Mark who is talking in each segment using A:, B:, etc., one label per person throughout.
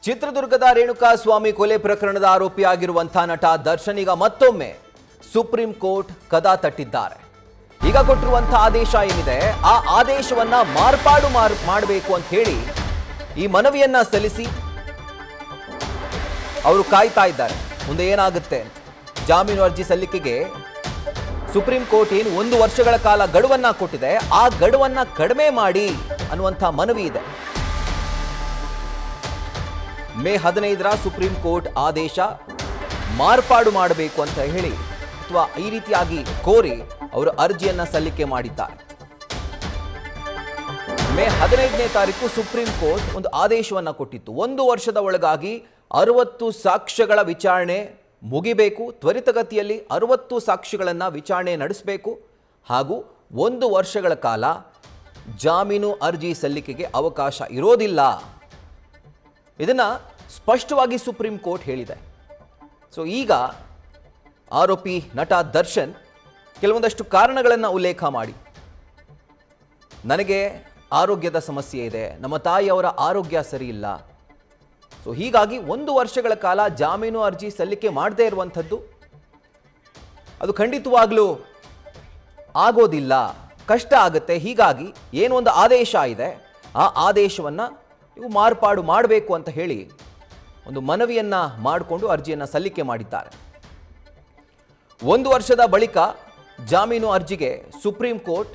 A: ಚಿತ್ರದುರ್ಗದ ರೇಣುಕಾಸ್ವಾಮಿ ಕೊಲೆ ಪ್ರಕರಣದ ಆರೋಪಿಯಾಗಿರುವಂತಹ ನಟ ದರ್ಶನ್ ಈಗ ಮತ್ತೊಮ್ಮೆ ಸುಪ್ರೀಂ ಕೋರ್ಟ್ ಕದ ತಟ್ಟಿದ್ದಾರೆ. ಈಗ ಕೊಟ್ಟಿರುವಂತಹ ಆದೇಶ ಏನಿದೆ ಆ ಆದೇಶವನ್ನ ಮಾರ್ಪಾಡು ಮಾಡಬೇಕು ಅಂತ ಹೇಳಿ ಈ ಮನವಿಯನ್ನ ಸಲ್ಲಿಸಿ ಅವರು ಕಾಯ್ತಾ ಇದ್ದಾರೆ. ಮುಂದೆ ಏನಾಗುತ್ತೆ ಜಾಮೀನು ಅರ್ಜಿ ಸಲ್ಲಿಕೆಗೆ ಸುಪ್ರೀಂ ಕೋರ್ಟ್ ಏನು 1 ವರ್ಷಗಳ ಕಾಲ ಗಡುವನ್ನ ಕೊಟ್ಟಿದೆ, ಆ ಗಡುವನ್ನ ಕಡಿಮೆ ಮಾಡಿ ಅನ್ನುವಂಥ ಮನವಿ ಇದೆ. ಮೇ 15ರ ಸುಪ್ರೀಂ ಕೋರ್ಟ್ ಆದೇಶ ಮಾರ್ಪಾಡು ಮಾಡಬೇಕು ಅಂತ ಹೇಳಿ ಅಥವಾ ಈ ರೀತಿಯಾಗಿ ಕೋರಿ ಅವರು ಅರ್ಜಿಯನ್ನ ಸಲ್ಲಿಕೆ ಮಾಡಿದ್ದಾರೆ. ಮೇ 15ನೇ ತಾರೀಕು ಸುಪ್ರೀಂ ಕೋರ್ಟ್ ಒಂದು ಆದೇಶವನ್ನ ಕೊಟ್ಟಿತ್ತು. 1 ವರ್ಷದ ಒಳಗಾಗಿ 60 ಸಾಕ್ಷ್ಯಗಳ ವಿಚಾರಣೆ ಮುಗಿಬೇಕು, ತ್ವರಿತಗತಿಯಲ್ಲಿ 60 ಸಾಕ್ಷಿಗಳನ್ನು ವಿಚಾರಣೆ ನಡೆಸಬೇಕು ಹಾಗೂ 1 ವರ್ಷಗಳ ಕಾಲ ಜಾಮೀನು ಅರ್ಜಿ ಸಲ್ಲಿಕೆಗೆ ಅವಕಾಶ ಇರೋದಿಲ್ಲ. ಇದನ್ನ ಸ್ಪಷ್ಟವಾಗಿ ಸುಪ್ರೀಂ ಕೋರ್ಟ್ ಹೇಳಿದೆ. ಸೊ ಈಗ ಆರೋಪಿ ನಟ ದರ್ಶನ್ ಕೆಲವೊಂದಷ್ಟು ಕಾರಣಗಳನ್ನು ಉಲ್ಲೇಖ ಮಾಡಿ, ನನಗೆ ಆರೋಗ್ಯದ ಸಮಸ್ಯೆ ಇದೆ, ನಮ್ಮ ತಾಯಿಯವರ ಆರೋಗ್ಯ ಸರಿ ಇಲ್ಲ, ಸೊ ಹೀಗಾಗಿ 1 ವರ್ಷಗಳ ಕಾಲ ಜಾಮೀನು ಅರ್ಜಿ ಸಲ್ಲಿಕೆ ಮಾಡದೇ ಇರುವಂಥದ್ದು ಅದು ಖಂಡಿತವಾಗ್ಲೂ ಆಗೋದಿಲ್ಲ, ಕಷ್ಟ ಆಗುತ್ತೆ. ಹೀಗಾಗಿ ಏನೊಂದು ಆದೇಶ ಇದೆ ಆ ಆದೇಶವನ್ನು ನೀವು ಮಾರ್ಪಾಡು ಮಾಡಬೇಕು ಅಂತ ಹೇಳಿ ಒಂದು ಮನವಿಯನ್ನ ಮಾಡಿಕೊಂಡು ಅರ್ಜಿಯನ್ನು ಸಲ್ಲಿಕೆ ಮಾಡಿದ್ದಾರೆ. 1 ವರ್ಷದ ಬಳಿಕ ಜಾಮೀನು ಅರ್ಜಿಗೆ ಸುಪ್ರೀಂ ಕೋರ್ಟ್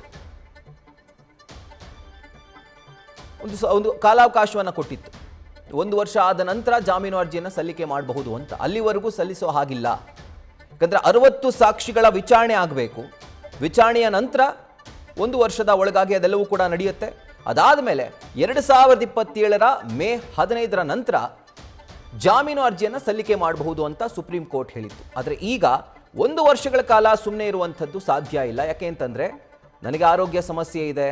A: ಒಂದು ಕಾಲಾವಕಾಶವನ್ನು ಕೊಟ್ಟಿತ್ತು. 1 ವರ್ಷ ಆದ ನಂತರ ಜಾಮೀನು ಅರ್ಜಿಯನ್ನು ಸಲ್ಲಿಕೆ ಮಾಡಬಹುದು ಅಂತ. ಅಲ್ಲಿವರೆಗೂ ಸಲ್ಲಿಸೋ ಹಾಗಿಲ್ಲ, ಯಾಕಂದರೆ 60 ಸಾಕ್ಷಿಗಳ ವಿಚಾರಣೆ ಆಗಬೇಕು. ವಿಚಾರಣೆಯ ನಂತರ 1 ವರ್ಷದ ಒಳಗಾಗಿ ಅದೆಲ್ಲವೂ ಕೂಡ ನಡೆಯುತ್ತೆ. ಅದಾದ ಮೇಲೆ 2027ರ ಮೇ 15ರ ನಂತರ ಜಾಮೀನು ಅರ್ಜಿಯನ್ನು ಸಲ್ಲಿಕೆ ಮಾಡಬಹುದು ಅಂತ ಸುಪ್ರೀಂ ಕೋರ್ಟ್ ಹೇಳಿತ್ತು. ಆದರೆ ಈಗ 1 ವರ್ಷಗಳ ಕಾಲ ಸುಮ್ಮನೆ ಇರುವಂಥದ್ದು ಸಾಧ್ಯ ಇಲ್ಲ. ಯಾಕೆ ಅಂತಂದರೆ ನನಗೆ ಆರೋಗ್ಯ ಸಮಸ್ಯೆ ಇದೆ,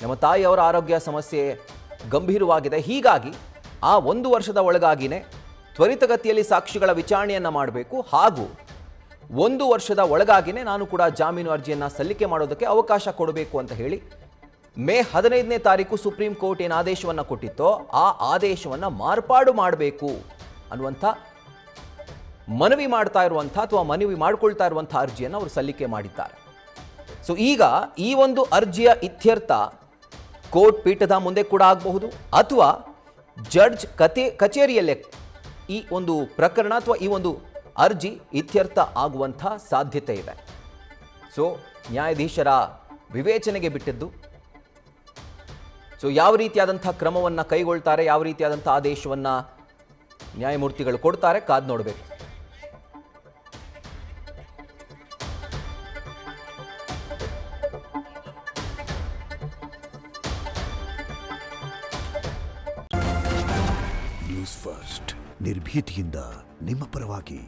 A: ನಮ್ಮ ತಾಯಿಯವರ ಆರೋಗ್ಯ ಸಮಸ್ಯೆ ಗಂಭೀರವಾಗಿದೆ. ಹೀಗಾಗಿ ಆ 1 ವರ್ಷದ ಒಳಗಾಗಿನೇ ತ್ವರಿತಗತಿಯಲ್ಲಿ ಸಾಕ್ಷಿಗಳ ವಿಚಾರಣೆಯನ್ನು ಮಾಡಬೇಕು ಹಾಗೂ 1 ವರ್ಷದ ಒಳಗಾಗಿನೇ ನಾನು ಕೂಡ ಜಾಮೀನು ಅರ್ಜಿಯನ್ನು ಸಲ್ಲಿಕೆ ಮಾಡೋದಕ್ಕೆ ಅವಕಾಶ ಕೊಡಬೇಕು ಅಂತ ಹೇಳಿ ಮೇ 15ನೇ ತಾರೀಕು ಸುಪ್ರೀಂ ಕೋರ್ಟ್ ಏನು ಆದೇಶವನ್ನು ಕೊಟ್ಟಿತ್ತೋ ಆ ಆದೇಶವನ್ನು ಮಾರ್ಪಾಡು ಮಾಡಬೇಕು ಅನ್ನುವಂಥ ಮನವಿ ಮಾಡ್ತಾ ಇರುವಂಥ ಅಥವಾ ಮನವಿ ಮಾಡಿಕೊಳ್ತಾ ಇರುವಂಥ ಅರ್ಜಿಯನ್ನು ಅವರು ಸಲ್ಲಿಕೆ ಮಾಡಿದ್ದಾರೆ. ಸೊ ಈಗ ಈ ಒಂದು ಅರ್ಜಿಯ ಇತ್ಯರ್ಥ ಕೋರ್ಟ್ ಪೀಠದ ಮುಂದೆ ಕೂಡ ಆಗಬಹುದು ಅಥವಾ ಜಡ್ಜ್ ಕಚೇರಿಯಲ್ಲೇ ಈ ಒಂದು ಪ್ರಕರಣ ಅಥವಾ ಈ ಒಂದು ಅರ್ಜಿ ಇತ್ಯರ್ಥ ಆಗುವಂಥ ಸಾಧ್ಯತೆ ಇದೆ. ಸೊ ನ್ಯಾಯಾಧೀಶರ ವಿವೇಚನೆಗೆ ಬಿಟ್ಟಿದ್ದು. ಸೊ ಯಾವ ರೀತಿಯಾದಂಥ ಕ್ರಮವನ್ನು ಕೈಗೊಳ್ತಾರೆ, ಯಾವ ರೀತಿಯಾದಂಥ ಆದೇಶವನ್ನು ನ್ಯಾಯಮೂರ್ತಿಗಳು ಕೊಡ್ತಾರೆ, ಕಾದು ನೋಡಬೇಕು.
B: ನ್ಯೂಸ್ ಫಸ್ಟ್ ನಿರ್ಭೀತಿಯಿಂದ ನಿಮ್ಮ ಪರವಾಗಿ.